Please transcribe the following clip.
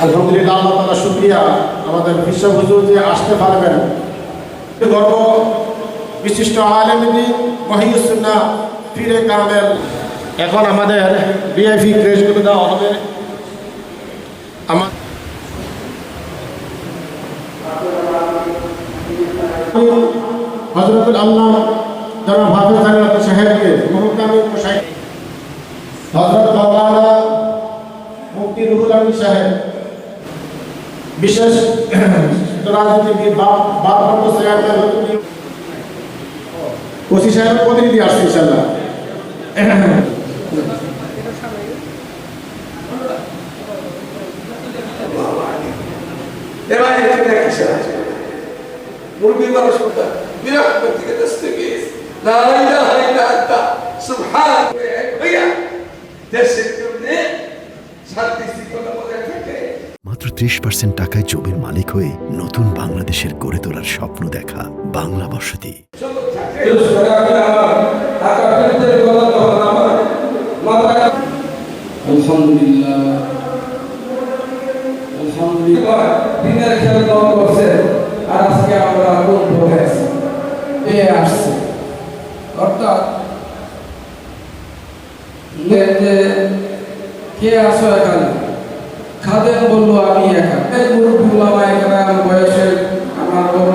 আলহামদুলিল্লাহ, আল্লাহ তাআলা শুকরিয়া আমাদের বিশ্ব হুজুর যে আসতে পারবেন। গর্ব বিশিষ্ট আলেম দ্বীন মহিউস সুন্নাহ পীরে কামেল। এখন আমাদের ভিআইপি ক্রেশগুলো দেওয়া হবে। আমার হযরতুল আল্লাহ জনাব হাফেজ জালাল সাহেবকে মুহতামিম মুশাইখ হযরত মাওলানা মুফতি রুহুল আমিন সাহেব, বিশেষ রাজনীতিবিদ বারবার চেয়ারম্যান ওসি সাহেব প্রতিনিধি আসছে ইনশাআল্লাহ। এবার এখানে কিসে আছে মুরগি মানুষ কথা বিরাট থেকে দস্তগীর লা ইলাহা ইল্লা আনতা সুবহানাক ভাইয়া দেশের জন্য শান্তি শৃঙ্খলা বজায় থাকে। মাত্র 30% টাকায় জমির মালিক হয়ে নতুন বাংলাদেশের গড়ে তোলার স্বপ্ন দেখা বাংলা বসতি। আলহামদুলিল্লাহ আলহামদুলিল্লাহ দিনের খেলা দল করছে আর আজকে আমরা কোন প্রোগ্রেস পেয়ে আসছে। অর্থাৎ যে কে আসো এখানে খাদেম বললো আমি একা এই মুরব্বী ওলামা এখানে বয়সের আমার বড়